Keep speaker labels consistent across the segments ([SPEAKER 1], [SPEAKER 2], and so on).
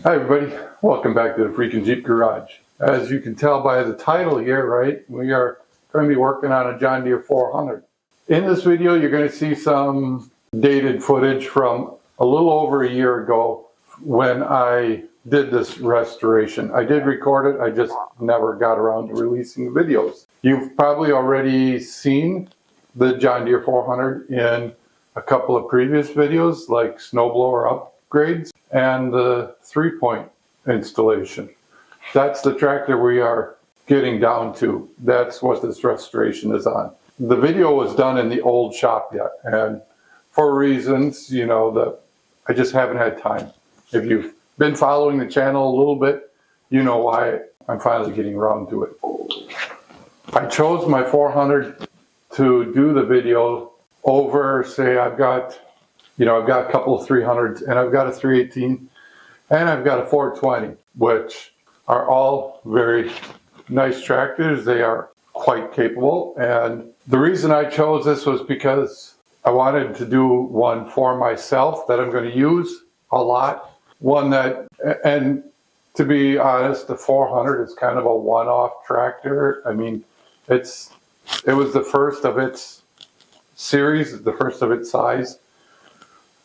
[SPEAKER 1] Hi everybody, welcome back to the Freaking Jeep Garage. As you can tell by the title here, right, we are going to be working on a John Deere 400. In this video you're going to see some dated footage from a little over a year ago when I did this restoration. I did record it, I just never got around to releasing the videos. You've probably already seen the John Deere 400 in a couple of previous videos like snowblower upgrades and the 3-point installation. That's the tractor we are getting down to. That's what this restoration is on. The video was done in the old shop yet, and for reasons, that I just haven't had time. If you've been following the channel a little bit, you know why I'm finally getting around to it. I chose my 400 to do the video over, say I've got a couple of 300s, and I've got a 318, and I've got a 420, which are all very nice tractors. They are quite capable, and the reason I chose this was because I wanted to do one for myself that I'm going to use a lot. One that, and to be honest, the 400 is kind of a one-off tractor. I mean, it was the first of its series, the first of its size.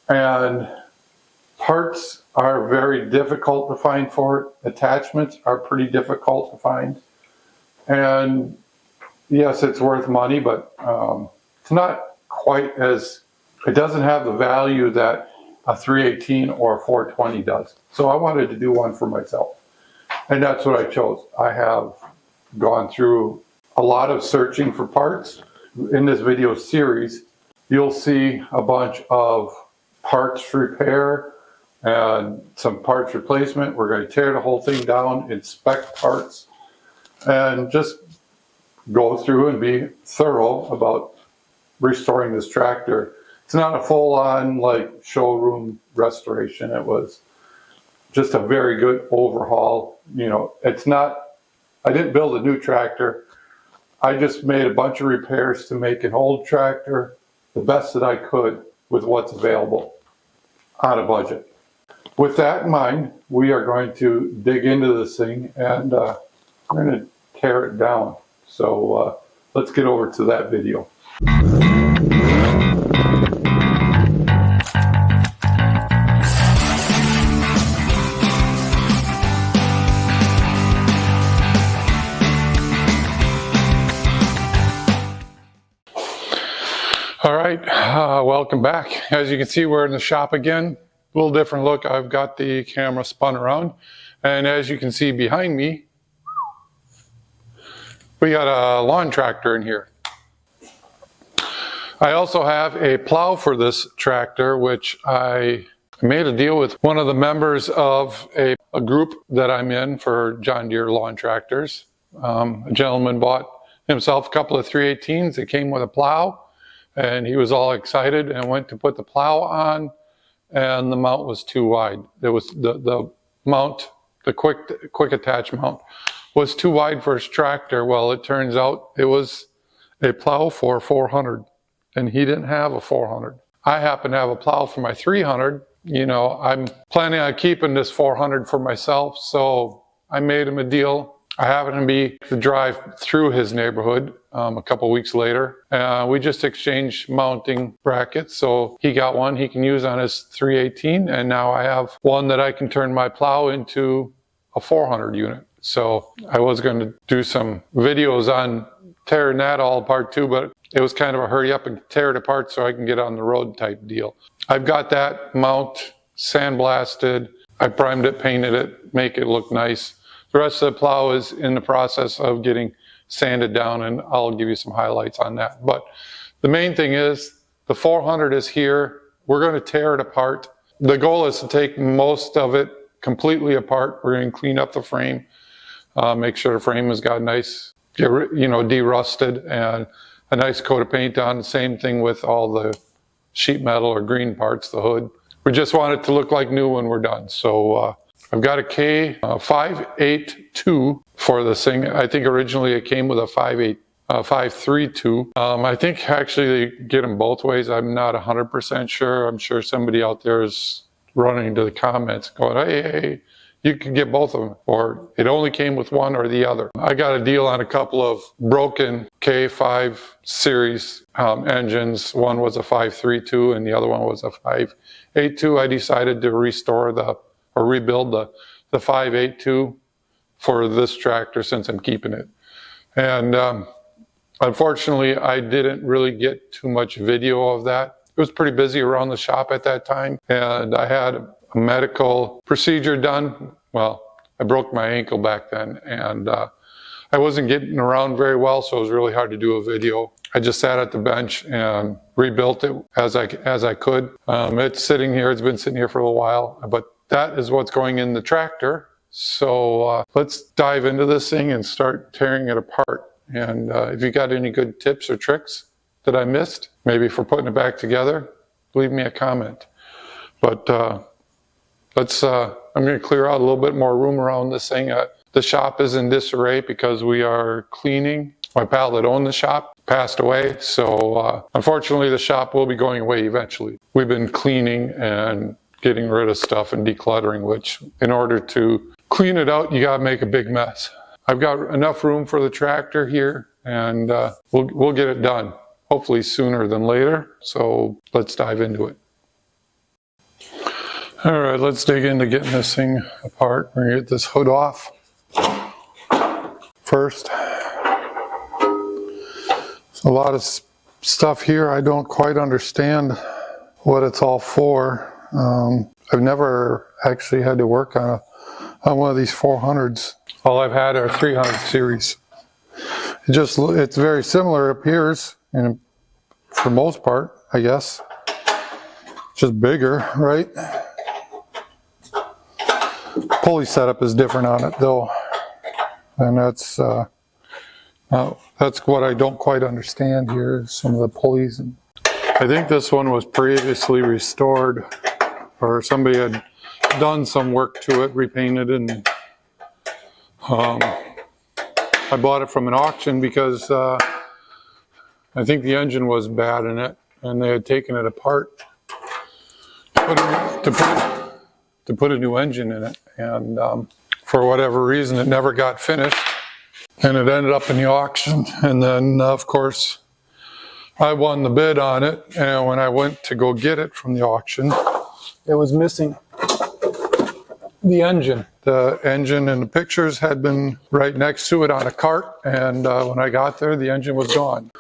[SPEAKER 1] And parts are very difficult to find for it. Attachments are pretty difficult to find. And yes, it's worth money, but it's not quite as, it doesn't have the value that a 318 or a 420 does. So I wanted to do one for myself. And that's what I chose. I have gone through a lot of searching for parts. In this video series, you'll see a bunch of parts repair and some parts replacement. We're going to tear the whole thing down, inspect parts, and just go through and be thorough about restoring this tractor. It's not a full-on like showroom restoration. It was just a very good overhaul. It's not, I didn't build a new tractor. I just made a bunch of repairs to make an old tractor the best that I could with what's available on a budget. With that in mind, we are going to dig into this thing, and we're going to tear it down. So let's get over to that video. All right, welcome back. As you can see, we're in the shop again. A little different look. I've got the camera spun around, and as you can see behind me, we got a lawn tractor in here. I also have a plow for this tractor, which I made a deal with one of the members of a group that I'm in for John Deere lawn tractors. A gentleman bought himself a couple of 318s that came with a plow, and he was all excited and went to put the plow on, and the mount was too wide. It was the mount, the quick attach mount was too wide for his tractor. Well, it turns out it was a plow for 400, and he didn't have a 400. I happen to have a plow for my 300. I'm planning on keeping this 400 for myself, so I made him a deal. I happened to be to drive through his neighborhood a couple weeks later. We just exchanged mounting brackets, so he got one he can use on his 318, and now I have one that I can turn my plow into a 400 unit. So I was going to do some videos on tearing that all apart too, but it was kind of a hurry up and tear it apart so I can get on the road type deal. I've got that mount sandblasted. I primed it, painted it, make it look nice. The rest of the plow is in the process of getting sanded down, and I'll give you some highlights on that. But the main thing is the 400 is here. We're going to tear it apart. The goal is to take most of it completely apart. We're going to clean up the frame, make sure the frame has got nice, de-rusted, and a nice coat of paint on. The same thing with all the sheet metal or green parts, the hood. We just want it to look like new when we're done. So I've got a K582 for this thing. I think originally it came with a 532. I think actually they get them both ways. I'm not 100% sure. I'm sure somebody out there is running into the comments going, hey, you could get both of them, or it only came with one or the other. I got a deal on a couple of broken K5 series engines. One was a 5.32 and the other one was a 5.82. I decided to rebuild the 5.82 for this tractor since I'm keeping it. And unfortunately, I didn't really get too much video of that. It was pretty busy around the shop at that time, and I had a medical procedure done. Well, I broke my ankle back then, and I wasn't getting around very well, so it was really hard to do a video. I just sat at the bench and rebuilt it as I could. It's sitting here. It's been sitting here for a little while, but that is what's going in the tractor. So let's dive into this thing and start tearing it apart. And if you got any good tips or tricks that I missed, maybe for putting it back together, leave me a comment. But I'm going to clear out a little bit more room around this thing. The shop is in disarray because we are cleaning. My pal that owned the shop passed away, so unfortunately the shop will be going away eventually. We've been cleaning and getting rid of stuff and decluttering, which in order to clean it out, you got to make a big mess. I've got enough room for the tractor here, and we'll get it done, hopefully sooner than later. So let's dive into it. All right, let's dig into getting this thing apart. We're gonna get this hood off first. There's a lot of stuff here I don't quite understand what it's all for. I've never actually had to work on one of these 400s. All I've had are 300 series. It's very similar, it appears, and for the most part, I guess. Just bigger, right? Pulley setup is different on it though, and that's what I don't quite understand here, some of the pulleys. I think this one was previously restored, or somebody had done some work to it, repainted, and I bought it from an auction because I think the engine was bad in it, and they had taken it apart to put a new engine in it, and for whatever reason it never got finished, and it ended up in the auction. And then of course I won the bid on it, and when I went to go get it from the auction, it was missing the engine. The engine and the pictures had been right next to it on a cart, and when I got there, the engine was gone.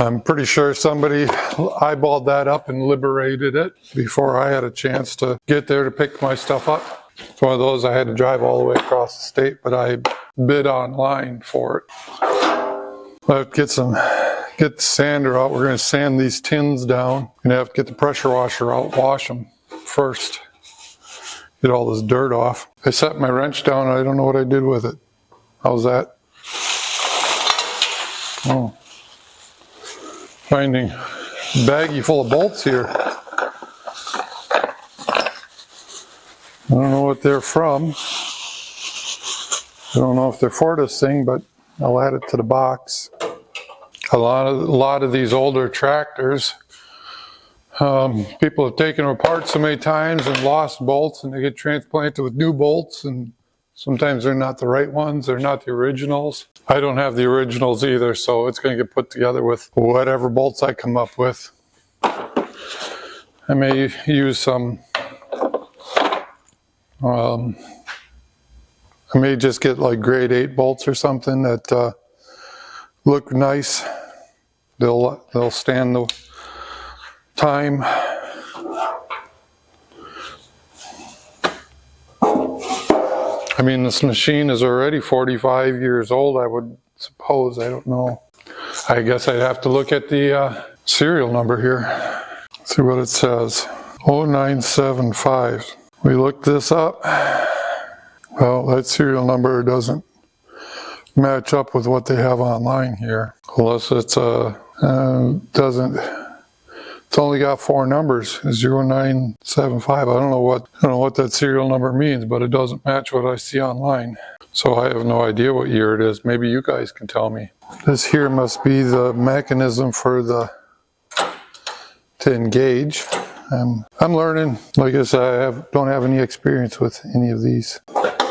[SPEAKER 1] I'm pretty sure somebody eyeballed that up and liberated it before I had a chance to get there to pick my stuff up. It's one of those I had to drive all the way across the state, but I bid online for it. Let's get the sander out. We're going to sand these tins down. Gonna have to get the pressure washer out, wash them first. Get all this dirt off. I set my wrench down. I don't know what I did with it. How's that? Oh. Finding a baggie full of bolts here. I don't know what they're from. I don't know if they're for this thing, but I'll add it to the box. A lot of these older tractors, people have taken them apart so many times and lost bolts, and they get transplanted with new bolts, and sometimes they're not the right ones, they're not the originals. I don't have the originals either, so it's going to get put together with whatever bolts I come up with. I may use some, I may just get like grade 8 bolts or something that look nice. They'll stand the time. I mean, this machine is already 45 years old, I would suppose. I don't know. I guess I'd have to look at the serial number here. See what it says. 0975. We looked this up. Well, that serial number doesn't match up with what they have online here. Unless it's it's only got 4 numbers, 0975. I don't know what that serial number means, but it doesn't match what I see online. So I have no idea what year it is. Maybe you guys can tell me. This here must be the mechanism for to engage. I'm learning. Like I said, I don't have any experience with any of these.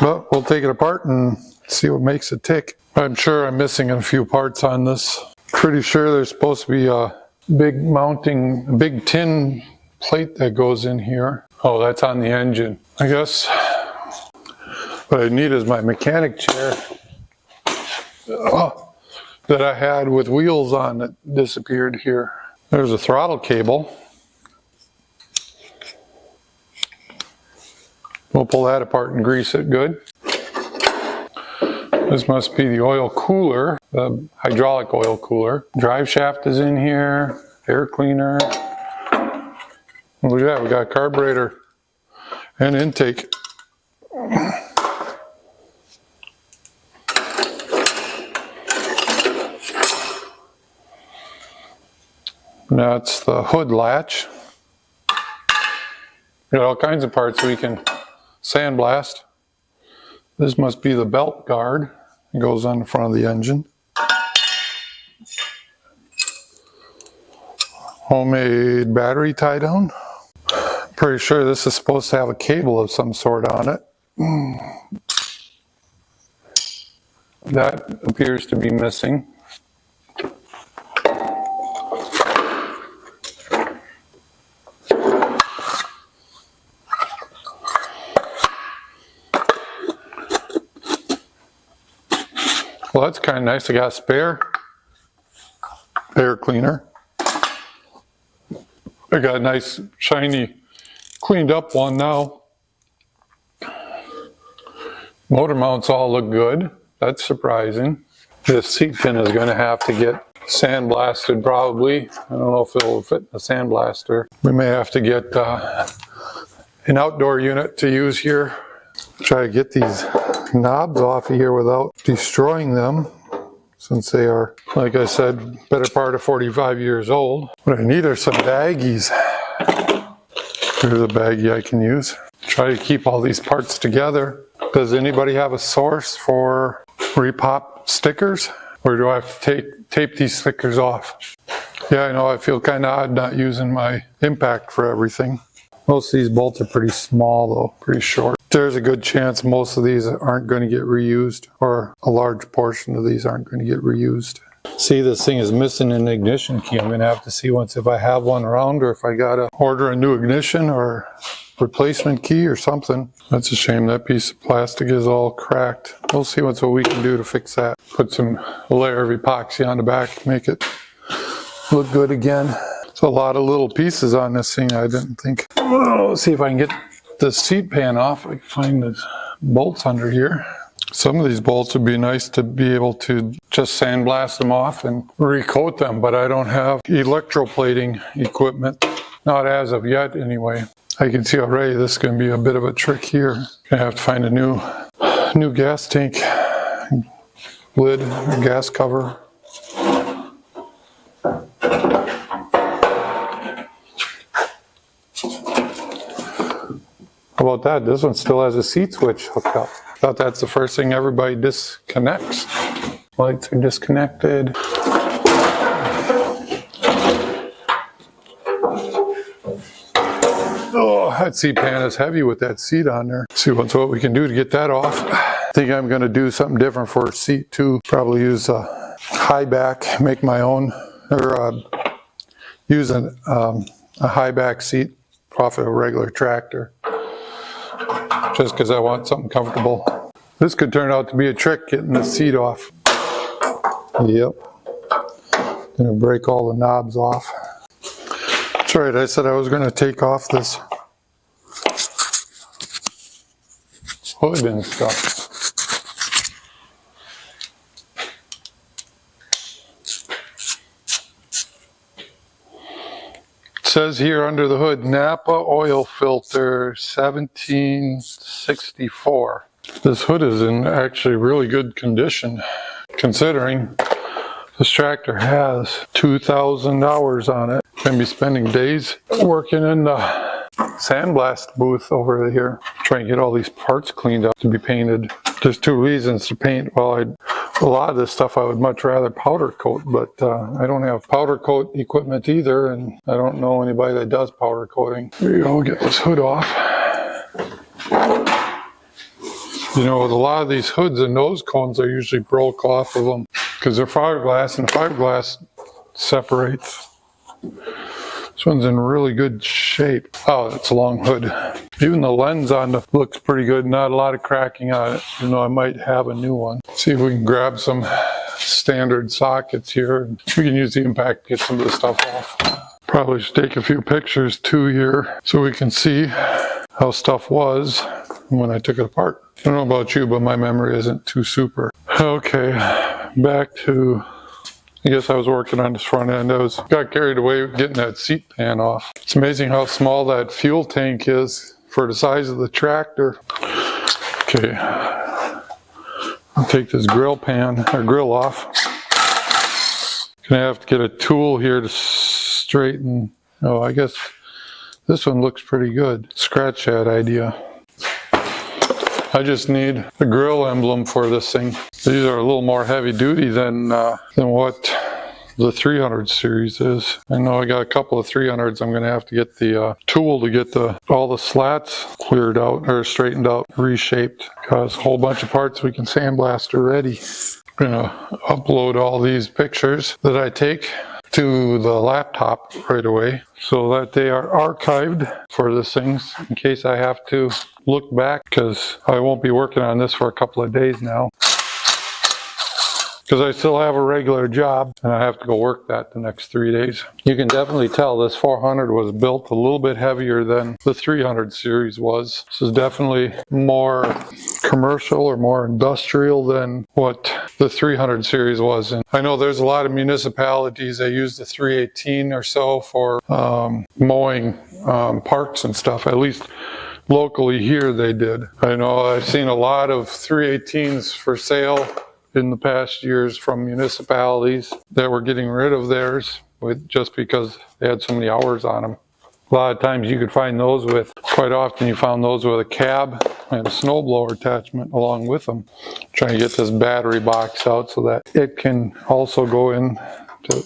[SPEAKER 1] But we'll take it apart and see what makes it tick. I'm sure I'm missing a few parts on this. Pretty sure there's supposed to be a big tin plate that goes in here. Oh, that's on the engine. I guess what I need is my mechanic chair that I had with wheels on that disappeared here. There's a throttle cable. We'll pull that apart and grease it good. This must be the oil cooler, the hydraulic oil cooler. Drive shaft is in here, air cleaner. Look at that, we got carburetor and intake. That's the hood latch. Got all kinds of parts we can sandblast. This must be the belt guard. It goes on the front of the engine. Homemade battery tie down. Pretty sure this is supposed to have a cable of some sort on it. That appears to be missing. Well, that's kind of nice. I got a spare air cleaner. I got a nice, shiny, cleaned up one now. Motor mounts all look good. That's surprising. This seat pin is going to have to get sandblasted probably. I don't know if it'll fit in a sandblaster. We may have to get an outdoor unit to use here. Try to get these knobs off of here without destroying them, since they are, like I said, better part of 45 years old. What I need are some baggies. Here's a baggie I can use. Try to keep all these parts together. Does anybody have a source for repop stickers? Or do I have to tape these stickers off? Yeah, I know I feel kind of odd not using my impact for everything. Most of these bolts are pretty small though, pretty short. There's a good chance most of these aren't going to get reused, or a large portion of these aren't going to get reused. See, this thing is missing an ignition key. I'm going to have to see once if I have one around, or if I got to order a new ignition or replacement key or something. That's a shame. That piece of plastic is all cracked. We'll see what we can do to fix that. Put a layer of epoxy on the back, make it look good again. It's a lot of little pieces on this thing. I didn't think. Oh, let's see if I can get the seat pan off. I can find the bolts under here. Some of these bolts would be nice to be able to just sandblast them off and recoat them, but I don't have electroplating equipment. Not as of yet, anyway. I can see already this is going to be a bit of a trick here. Gonna have to find a new gas tank lid, gas cover. How about that? This one still has a seat switch hooked up. Thought that's the first thing everybody disconnects. Lights are disconnected. Oh, that seat pan is heavy with that seat on there. See what we can do to get that off. I think I'm going to do something different for seat too. Probably use a high back, make my own, or use a high back seat off of a regular tractor. Just because I want something comfortable. This could turn out to be a trick, getting the seat off. Yep. Gonna break all the knobs off. That's right, I said I was gonna take off this hood and stuff. It says here under the hood, Napa oil filter 1764. This hood is in actually really good condition, considering this tractor has 2,000 hours on it. I'm going to be spending days working in the sandblast booth over here, trying to get all these parts cleaned up to be painted. There's two reasons to paint. Well, a lot of this stuff I would much rather powder coat, but I don't have powder coat equipment either, and I don't know anybody that does powder coating. Here you go, get this hood off. You know, with a lot of these hoods and nose cones, I usually broke off of them because they're fiberglass, and the fiberglass separates. This one's in really good shape. Oh, it's a long hood. Even the lens on it looks pretty good. Not a lot of cracking on it. You know, I might have a new one. See if we can grab some standard sockets here. We can use the impact to get some of this stuff off. Probably should take a few pictures too here so we can see how stuff was when I took it apart. I don't know about you, but my memory isn't too super. Okay, back to, I guess I was working on this front end. I got carried away getting that seat pan off. It's amazing how small that fuel tank is for the size of the tractor. Okay, I'll take this grill off. Gonna have to get a tool here to straighten. Oh, I guess this one looks pretty good. Scratch that idea. I just need a grill emblem for this thing. These are a little more heavy duty than what the 300 series is. I know I got a couple of 300s. I'm going to have to get the tool to get all the slats cleared out or straightened out, reshaped. Got a whole bunch of parts we can sandblast already. I'm going to upload all these pictures that I take to the laptop right away so that they are archived for this thing in case I have to look back, because I won't be working on this for a couple of days now because I still have a regular job and I have to go work that the next 3 days. You can definitely tell this 400 was built a little bit heavier than the 300 series was. This is definitely more commercial or more industrial than what the 300 series was. And I know there's a lot of municipalities that use the 318 or so for mowing parks and stuff. At least locally here they did. I know I've seen a lot of 318s for sale in the past years from municipalities that were getting rid of theirs just because they had so many hours on them. A lot of times you could find those quite often you found those with a cab and a snowblower attachment along with them. I'm trying to get this battery box out so that it can also go in to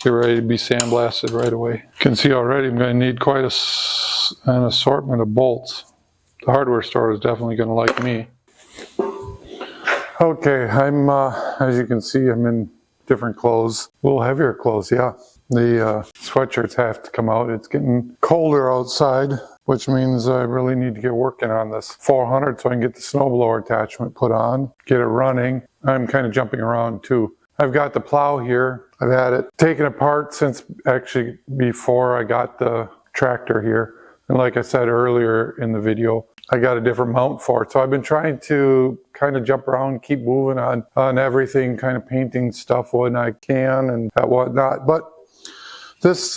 [SPEAKER 1] get ready to be sandblasted right away. You can see already I'm going to need quite an assortment of bolts. The hardware store is definitely going to like me. Okay, I'm as you can see, I'm in different clothes, a little heavier clothes, yeah. The sweatshirts have to come out. It's getting colder outside, which means I really need to get working on this 400 so I can get the snowblower attachment put on, get it running. I'm kind of jumping around too. I've got the plow here. I've had it taken apart since actually before I got the tractor here. And like I said earlier in the video, I got a different mount for it. So I've been trying to kind of jump around, keep moving on everything, kind of painting stuff when I can and whatnot. But this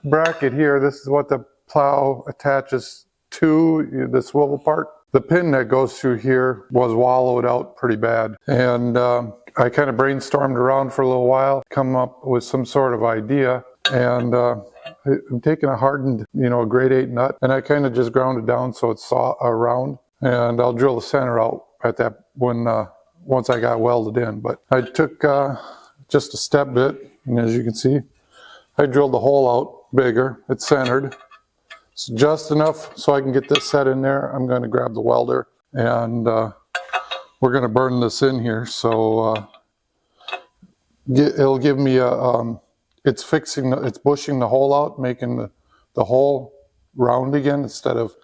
[SPEAKER 1] bracket here, this is what the plow attaches to, the swivel part. The pin that goes through here was wallowed out pretty bad. And I kind of brainstormed around for a little while, come up with some sort of idea. And I'm taking a hardened, a grade 8 nut, and I kind of just ground it down so it's round. And I'll drill the center out at that once I got welded in. But I took just a step bit, and as you can see, I drilled the hole out bigger. It's centered. It's just enough so I can get this set in there. I'm going to grab the welder, and we're going to burn this in here. So it'll give me a... It's bushing the hole out, making the hole round again instead of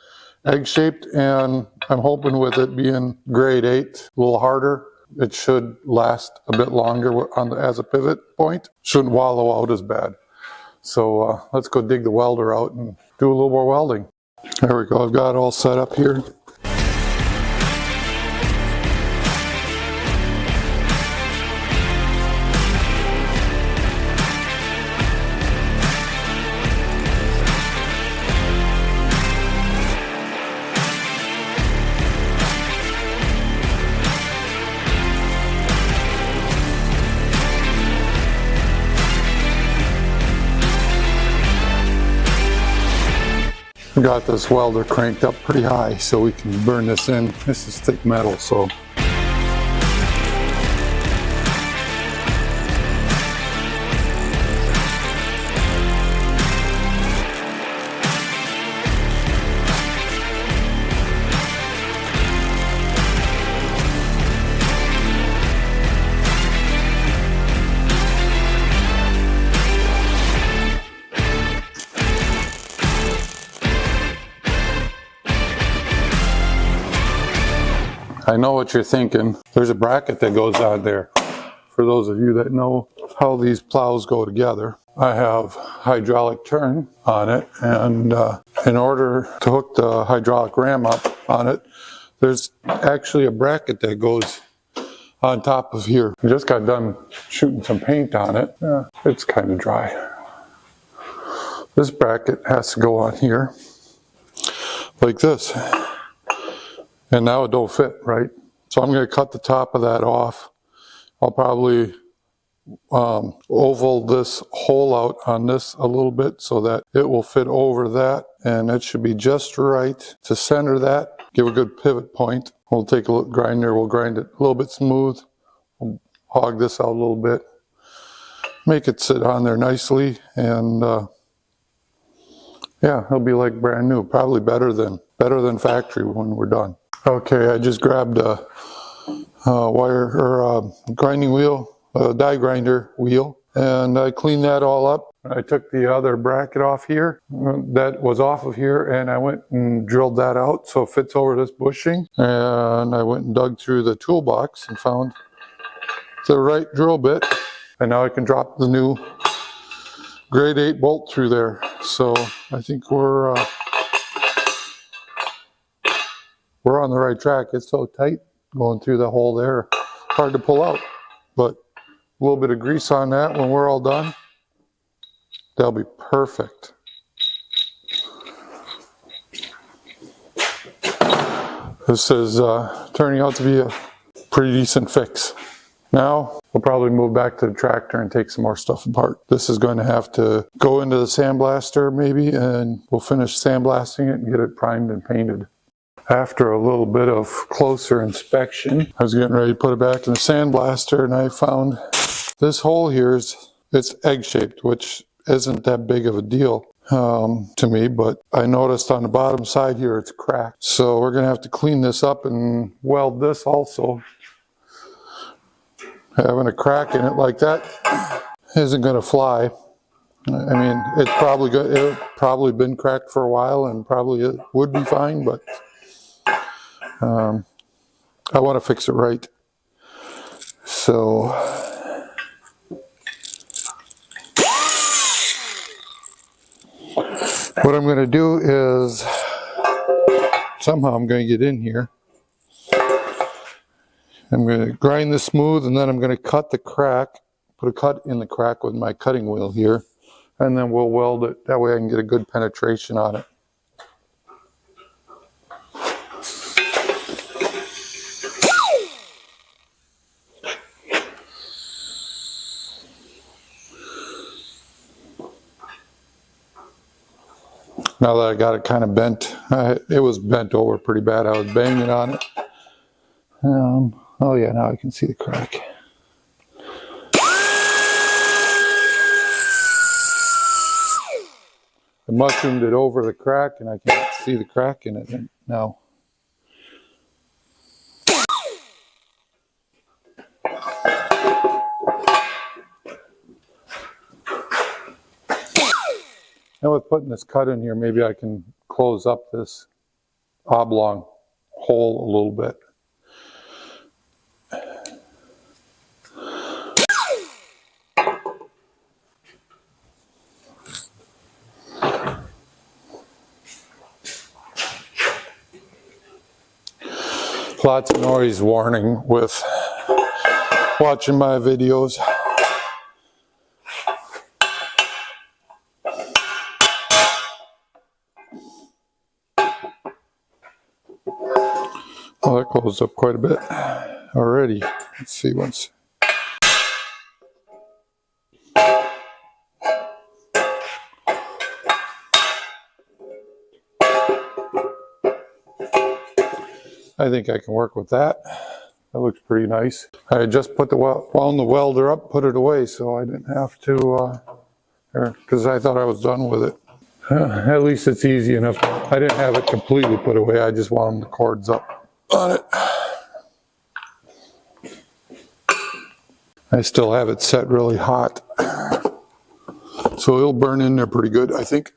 [SPEAKER 1] egg-shaped, and I'm hoping with it being grade 8, a little harder, it should last a bit longer as a pivot point. Shouldn't wallow out as bad. So let's go dig the welder out and do a little more welding. There we go, I've got it all set up here. Got this welder cranked up pretty high so we can burn this in. This is thick metal, so I know what you're thinking. There's a bracket that goes on there. For those of you that know how these plows go together, I have hydraulic turn on it, and in order to hook the hydraulic ram up on it, there's actually a bracket that goes on top of here. I just got done shooting some paint on it. Yeah, it's kind of dry. This bracket has to go on here like this, and now it don't fit right. So I'm going to cut the top of that off. I'll probably oval this hole out on this a little bit so that it will fit over that, and it should be just right to center that, give a good pivot point. We'll take a grinder, we'll grind it a little bit smooth, we'll hog this out a little bit, make it sit on there nicely, and yeah, it'll be like brand new, probably better than factory when we're done. Okay, I just grabbed a wire or a grinding wheel, a die grinder wheel, and I cleaned that all up. I took the other bracket off here that was off of here, and I went and drilled that out so it fits over this bushing, and I went and dug through the toolbox and found the right drill bit, and now I can drop the new grade 8 bolt through there. So I think we're on the right track. It's so tight going through the hole there, hard to pull out, but a little bit of grease on that when we're all done, that'll be perfect. This is turning out to be a pretty decent fix. Now we'll probably move back to the tractor and take some more stuff apart. This is going to have to go into the sandblaster maybe, and we'll finish sandblasting it and get it primed and painted. After a little bit of closer inspection, I was getting ready to put it back in the sandblaster, and I found this hole here it's egg-shaped, which isn't that big of a deal to me, but I noticed on the bottom side here it's cracked. So we're going to have to clean this up and weld this also. Having a crack in it like that isn't going to fly. I mean, it's probably been cracked for a while, and probably it would be fine, but I want to fix it right. So what I'm going to do is, somehow I'm going to get in here. I'm going to grind this smooth, and then I'm going to cut the crack, put a cut in the crack with my cutting wheel here, and then we'll weld it. That way I can get a good penetration on it. Now that I got it kind of bent, it was bent over pretty bad. I was banging on it. Oh yeah, now I can see the crack. I mushroomed it over the crack, and I can't see the crack in it now. And with putting this cut in here, maybe I can close up this oblong hole a little bit. Lots of noise warning with watching my videos. Oh, that closed up quite a bit already. Let's see once. I think I can work with that. That looks pretty nice. I just put wound the welder up, put it away, so I didn't have to, because I thought I was done with it. At least it's easy enough. I didn't have it completely put away. I just wound the cords up on it. I still have it set really hot, so it'll burn in there pretty good, I think.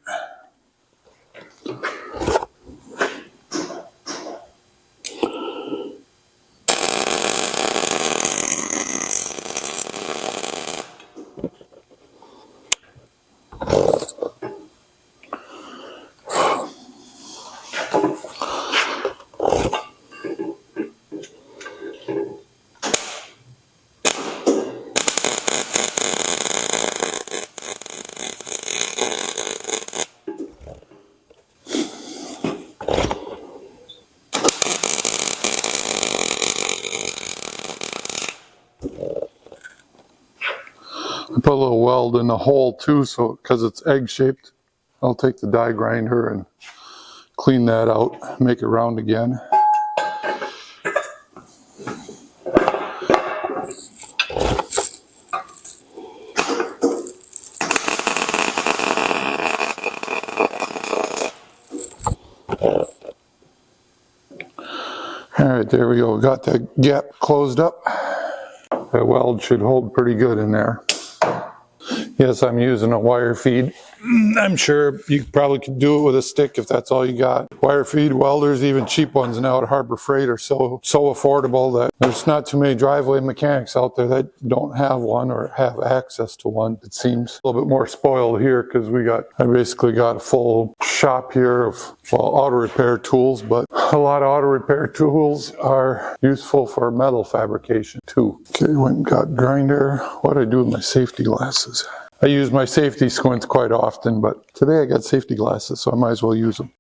[SPEAKER 1] weld in the hole too, so because it's egg shaped, I'll take the die grinder and clean that out, make it round again. All right, there we go. Got that gap closed up. That weld should hold pretty good in there. Yes, I'm using a wire feed. I'm sure you probably could do it with a stick if that's all you got. Wire feed welders, even cheap ones now at Harbor Freight, are so affordable that there's not too many driveway mechanics out there that don't have one or have access to one. It seems a little bit more spoiled here because I basically got a full shop here of, well, auto repair tools, but a lot of auto repair tools are useful for metal fabrication too. Okay, went and got grinder. What do I do with my safety glasses? I use my safety squints quite often, but today I got safety glasses, so I might as well use them.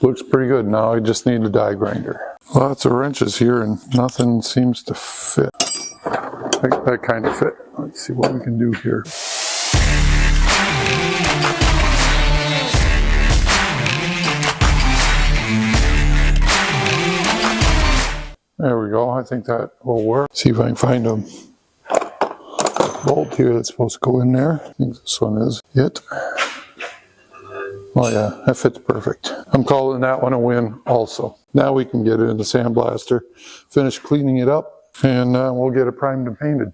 [SPEAKER 1] Looks pretty good. Now I just need a die grinder. Lots of wrenches here and nothing seems to fit. That kind of fit. Let's see what we can do here. There we go. I think that will work. See if I can find a bolt here that's supposed to go in there. I think this one is it. Oh yeah, that fits perfect. I'm calling that one a win also. Now we can get it in the sandblaster, finish cleaning it up, and we'll get it primed and painted.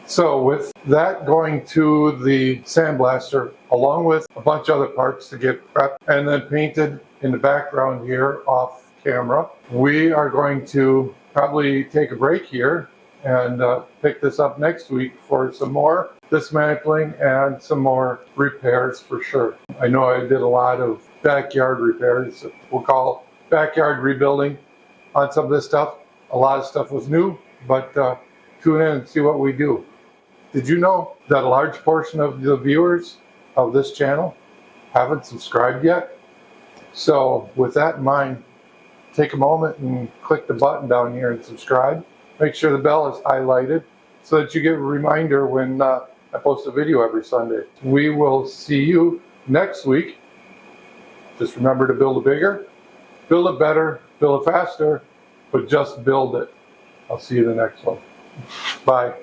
[SPEAKER 1] So with that going to the sandblaster, along with a bunch of other parts to get prepped and then painted in the background here off camera, we are going to probably take a break here and pick this up next week for some more dismantling and some more repairs for sure. I know I did a lot of backyard repairs, we'll call backyard rebuilding on some of this stuff. A lot of stuff was new, but tune in and see what we do. Did you know that a large portion of the viewers of this channel haven't subscribed yet? So with that in mind, take a moment and click the button down here and subscribe. Make sure the bell is highlighted so that you get a reminder when I post a video every Sunday. We will see you next week. Just remember to build it bigger, build it better, build it faster, but just build it. I'll see you in the next one. Bye.